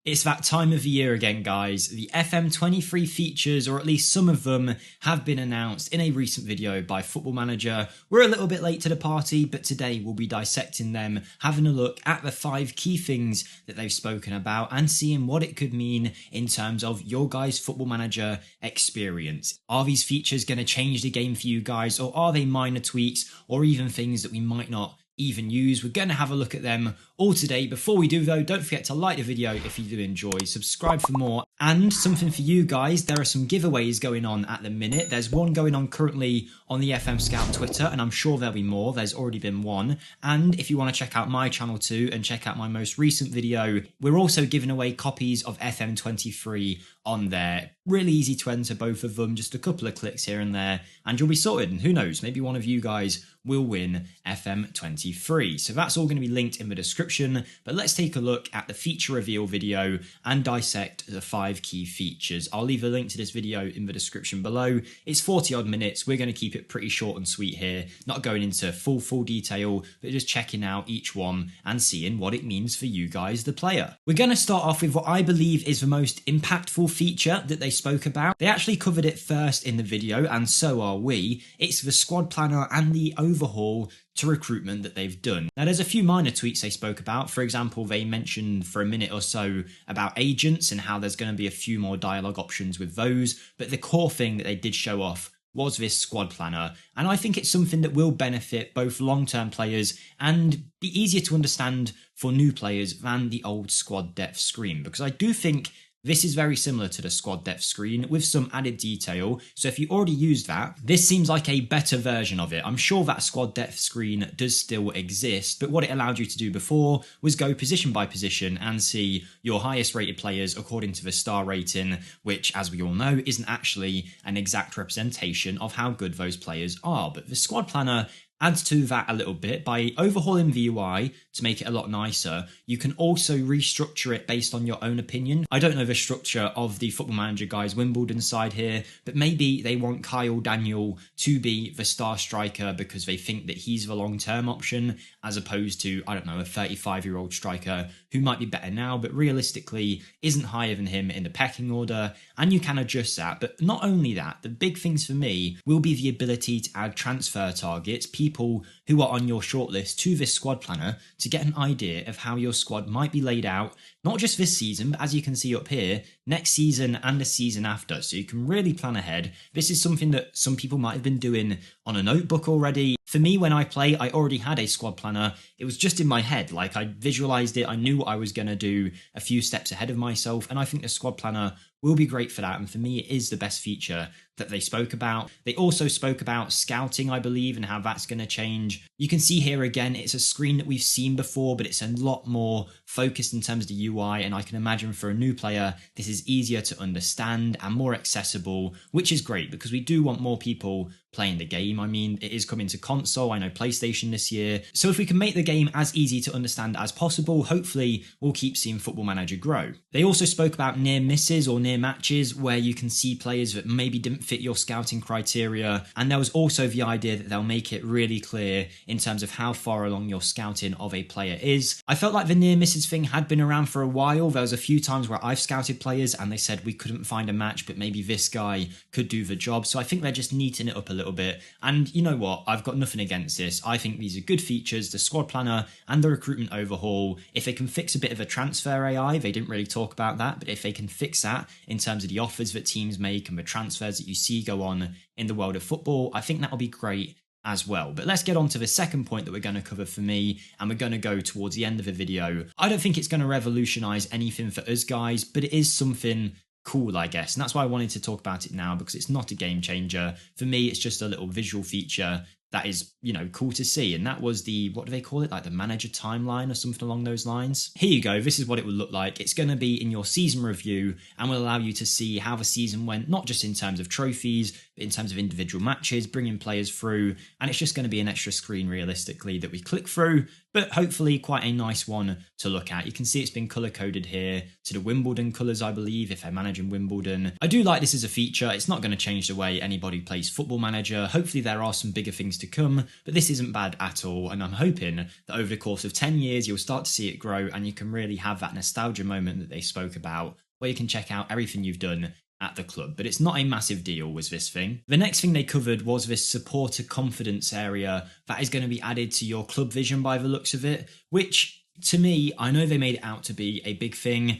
It's that time of the year again, guys. The FM23 features, or at least some of them, have been announced in a recent video by Football Manager. We're a little bit late to the party, but today we'll be dissecting them, having a look at the 5 key things that they've spoken about and seeing what it could mean in terms of your guys' Football Manager experience. Are these features going to change the game for you guys, or are they minor tweaks, or even things that we might not even use? We're going to have a look at them all today. Before we do though, don't forget to like the video if you do enjoy, subscribe for more, and something for you guys, there are some giveaways going on at the minute. There's one going on currently on the FMSCOUT Twitter, and I'm sure there'll be more. There's already been one. And if you want to check out my channel too and check out my most recent video, we're also giving away copies of FM23 on there. Really easy to enter both of them, just a couple of clicks here and there, and you'll be sorted. And who knows, maybe one of you guys will win FM23. So that's all going to be linked in the description, but let's take a look at the feature reveal video and dissect the 5 key features. I'll leave a link to this video in the description below. It's 40 odd minutes. We're going to keep it pretty short and sweet here, not going into full detail, but just checking out each one and seeing what it means for you guys, the player. We're going to start off with what I believe is the most impactful feature that they spoke about. They actually covered it first in the video, and so are we. It's the squad planner and the overhaul to recruitment that they've done. Now, there's a few minor tweaks they spoke about. For example, they mentioned for a minute or so about agents and how there's going to be a few more dialogue options with those, but the core thing that they did show off was this squad planner, and I think it's something that will benefit both long-term players and be easier to understand for new players than the old squad depth screen, because I do think this is very similar to the squad depth screen with some added detail. So if you already used that, this seems like a better version of it. I'm sure that squad depth screen does still exist, but what it allowed you to do before was go position by position and see your highest rated players according to the star rating, which, as we all know, isn't actually an exact representation of how good those players are. But the squad planner adds to that a little bit by overhauling the UI to make it a lot nicer. You can also restructure it based on your own opinion. I don't know the structure of the Football Manager guys Wimbledon side here, but maybe they want Kyle Daniel to be the star striker because they think that he's the long-term option, as opposed to, I don't know, a 35-year-old striker who might be better now, but realistically isn't higher than him in the pecking order, and you can adjust that. But not only that, the big things for me will be the ability to add transfer targets, people who are on your shortlist, to this squad planner to get an idea of how your squad might be laid out, not just this season, but as you can see up here, next season and the season after. So you can really plan ahead. This is something that some people might have been doing on a notebook already. For me, when I play, I already had a squad planner. It was just in my head. Like, I visualized it. I knew what I was going to do a few steps ahead of myself. And I think the squad planner will be great for that. And for me, it is the best feature that they spoke about. They also spoke about scouting, I believe, and how that's going to change. You can see here again, it's a screen that we've seen before, but it's a lot more focused in terms of the UI. And I can imagine for a new player, this is easier to understand and more accessible, which is great because we do want more people playing the game. I mean, it is coming to console, I know PlayStation this year. So if we can make the game as easy to understand as possible, hopefully we'll keep seeing Football Manager grow. They also spoke about near misses or near matches where you can see players that maybe didn't fit your scouting criteria. And there was also the idea that they'll make it really clear in terms of how far along your scouting of a player is. I felt like the near misses thing had been around for a while. There was a few times where I've scouted players and they said we couldn't find a match, but maybe this guy could do the job. So I think they're just neatening it up a little bit. And you know what? I've got nothing against this. I think these are good features, the squad planner and the recruitment overhaul. If they can fix a bit of a transfer AI, they didn't really talk about that, but if they can fix that in terms of the offers that teams make and the transfers that you see go on in the world of football, I think that'll be great as well. But let's get on to the second point that we're going to cover for me, and we're going to go towards the end of the video. I don't think it's going to revolutionize anything for us guys, but it is something cool, I guess, and that's why I wanted to talk about it now, because it's not a game changer. For me, it's just a little visual feature that is, you know, cool to see. And that was the, what do they call it, like the manager timeline or something along those lines. Here you go, this is what it would look like. It's going to be in your season review and will allow you to see how the season went, not just in terms of trophies, in terms of individual matches, bringing players through, and it's just going to be an extra screen realistically that we click through, but hopefully quite a nice one to look at. You can see it's been color coded here to the Wimbledon colours, I believe, if they're managing Wimbledon. I do like this as a feature. It's not going to change the way anybody plays Football Manager. Hopefully there are some bigger things to come, but this isn't bad at all, and I'm hoping that over the course of 10 years you'll start to see it grow and you can really have that nostalgia moment that they spoke about, where you can check out everything you've done at the club. But it's not a massive deal with this thing. The next thing they covered was this supporter confidence area that is going to be added to your club vision by the looks of it, which to me, I know they made it out to be a big thing.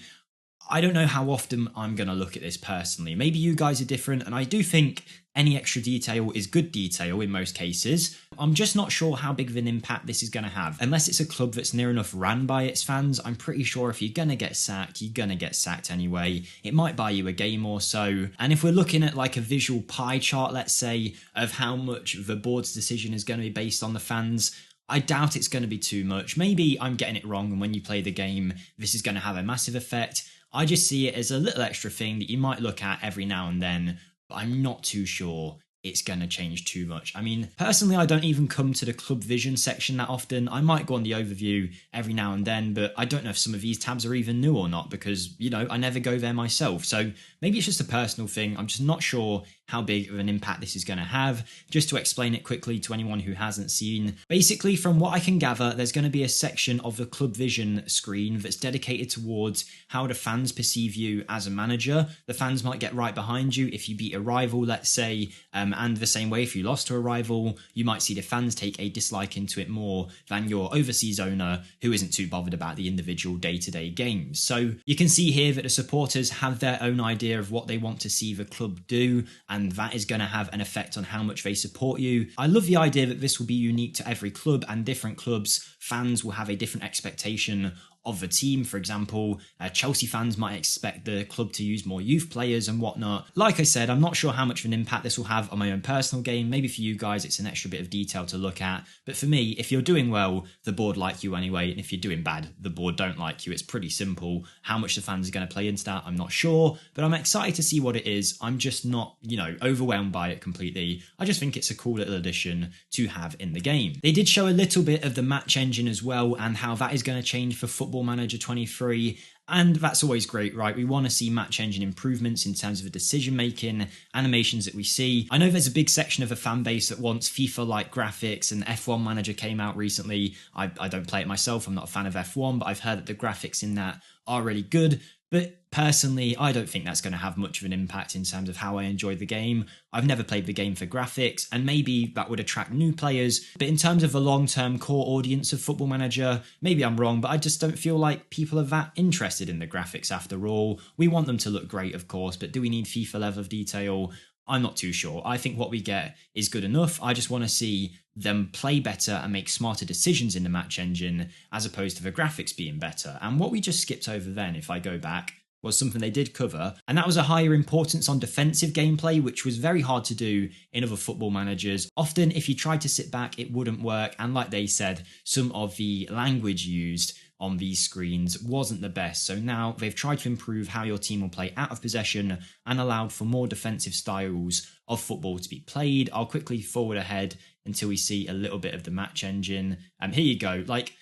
I don't know how often I'm going to look at this personally. Maybe you guys are different, and I do think any extra detail is good detail in most cases. I'm just not sure how big of an impact this is going to have. Unless it's a club that's near enough ran by its fans, I'm pretty sure if you're going to get sacked, you're going to get sacked anyway. It might buy you a game or so. And if we're looking at like a visual pie chart, let's say, of how much the board's decision is going to be based on the fans, I doubt it's going to be too much. Maybe I'm getting it wrong, and when you play the game, this is going to have a massive effect. I just see it as a little extra thing that you might look at every now and then, but I'm not too sure it's going to change too much. I mean, personally, I don't even come to the club vision section that often. I might go on the overview every now and then, but I don't know if some of these tabs are even new or not because, you know, I never go there myself. So maybe it's just a personal thing. I'm just not sure how big of an impact this is going to have. Just to explain it quickly to anyone who hasn't seen, basically from what I can gather, there's going to be a section of the club vision screen that's dedicated towards how the fans perceive you as a manager. The fans might get right behind you if you beat a rival, let's say, and the same way if you lost to a rival, you might see the fans take a dislike into it more than your overseas owner who isn't too bothered about the individual day-to-day games. So you can see here that the supporters have their own idea of what they want to see the club do, and that is going to have an effect on how much they support you. I love the idea that this will be unique to every club, and different clubs, fans will have a different expectation of the team. For example, Chelsea fans might expect the club to use more youth players and whatnot. Like I said, I'm not sure how much of an impact this will have on my own personal game. Maybe for you guys it's an extra bit of detail to look at, but for me, if you're doing well, the board like you anyway, and if you're doing bad, the board don't like you. It's pretty simple. How much the fans are going to play into that, I'm not sure, but I'm excited to see what it is. I'm just not, you know, overwhelmed by it completely. I just think it's a cool little addition to have in the game. They did show a little bit of the match engine as well, and how that is going to change for Football Manager 23, and that's always great, right? We want to see match engine improvements in terms of the decision making, animations that we see. I know there's a big section of a fan base that wants FIFA-like graphics, and F1 Manager came out recently. I don't play it myself, I'm not a fan of F1, but I've heard that the graphics in that are really good. But personally, I don't think that's going to have much of an impact in terms of how I enjoy the game. I've never played the game for graphics, and maybe that would attract new players. But in terms of the long-term core audience of Football Manager, maybe I'm wrong, but I just don't feel like people are that interested in the graphics after all. We want them to look great, of course, but do we need FIFA level of detail? I'm not too sure. I think what we get is good enough. I just want to see them play better and make smarter decisions in the match engine as opposed to the graphics being better. And what we just skipped over then, if I go back, was something they did cover, and that was a higher importance on defensive gameplay, which was very hard to do in other Football Managers. Often, if you tried to sit back, it wouldn't work, and like they said, some of the language used on these screens wasn't the best. So now they've tried to improve how your team will play out of possession and allowed for more defensive styles of football to be played. I'll quickly forward ahead until we see a little bit of the match engine. Here you go. Like,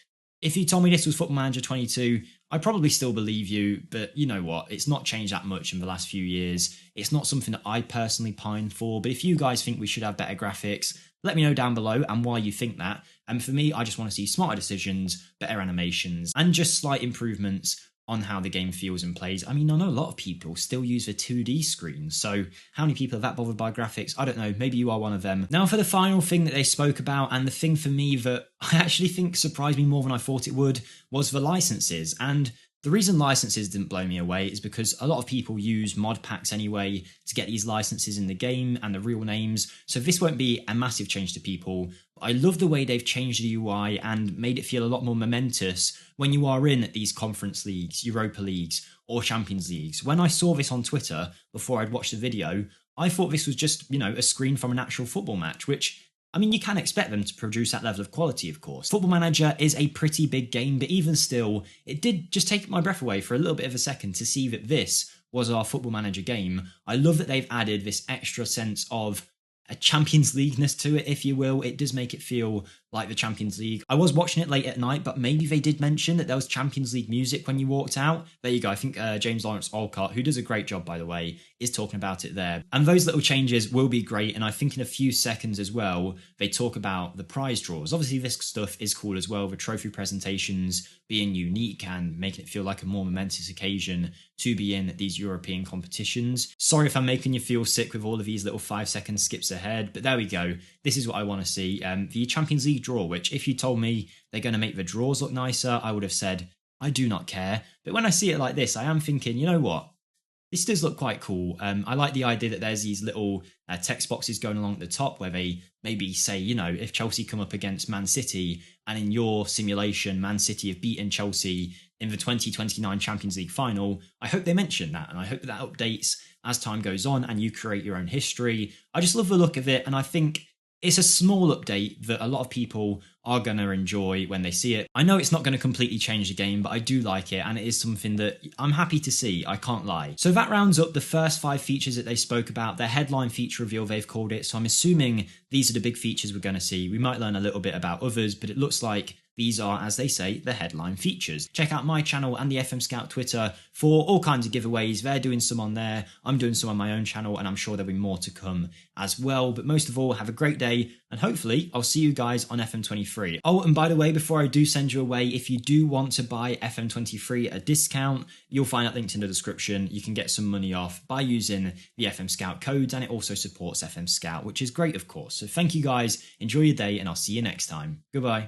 if you told me this was Football Manager 22, I probably still believe you, but you know what? It's not changed that much in the last few years. It's not something that I personally pine for, but if you guys think we should have better graphics, let me know down below and why you think that. And for me, I just want to see smarter decisions, better animations, and just slight improvements on how the game feels and plays. I mean, I know a lot of people still use the 2D screens, so how many people are that bothered by graphics? I don't know, maybe you are one of them. Now for the final thing that they spoke about, and the thing for me that I actually think surprised me more than I thought it would, was the licenses. And the reason licenses didn't blow me away is because a lot of people use mod packs anyway to get these licenses in the game and the real names, so this won't be a massive change to people. I love the way they've changed the UI and made it feel a lot more momentous when you are in these conference leagues, Europa leagues, or Champions Leagues. When I saw this on Twitter before I'd watched the video, I thought this was just, you know, a screen from an actual football match, which, I mean, you can expect them to produce that level of quality, of course. Football Manager is a pretty big game, but even still, it did just take my breath away for a little bit of a second to see that this was our Football Manager game. I love that they've added this extra sense of a Champions League-ness to it, if you will. It does make it feel like the Champions League. I was watching it late at night, but maybe they did mention that there was Champions League music when you walked out. There you go. I think James Lawrence Olcott, who does a great job, by the way, is talking about it there. And those little changes will be great. And I think in a few seconds as well, they talk about the prize draws. Obviously, this stuff is cool as well. The trophy presentations being unique and making it feel like a more momentous occasion to be in these European competitions. Sorry if I'm making you feel sick with all of these little 5-second skips ahead, but there we go. This is what I want to see. The Champions League draw, which if you told me they're going to make the draws look nicer, I would have said, I do not care. But when I see it like this, I am thinking, you know what? This does look quite cool. I like the idea that there's these little text boxes going along at the top where they maybe say, you know, if Chelsea come up against Man City and in your simulation, Man City have beaten Chelsea in the 2029 Champions League final, I hope they mention that. And I hope that updates as time goes on and you create your own history. I just love the look of it. And I think it's a small update that a lot of people are going to enjoy when they see it. I know it's not going to completely change the game, but I do like it, and it is something that I'm happy to see, I can't lie. So that rounds up the first 5 features that they spoke about. Their headline feature reveal, they've called it, so I'm assuming these are the big features we're going to see. We might learn a little bit about others, but it looks like these are, as they say, the headline features. Check out my channel and the FMSCOUT Twitter for all kinds of giveaways. They're doing some on there, I'm doing some on my own channel, and I'm sure there'll be more to come as well. But most of all, have a great day, and hopefully I'll see you guys on FM23. Oh, and by the way, before I do send you away, if you do want to buy FM23 at a discount, you'll find that linked in the description. You can get some money off by using the FMSCOUT codes, and it also supports FMSCOUT, which is great, of course. So thank you guys, enjoy your day, and I'll see you next time. Goodbye.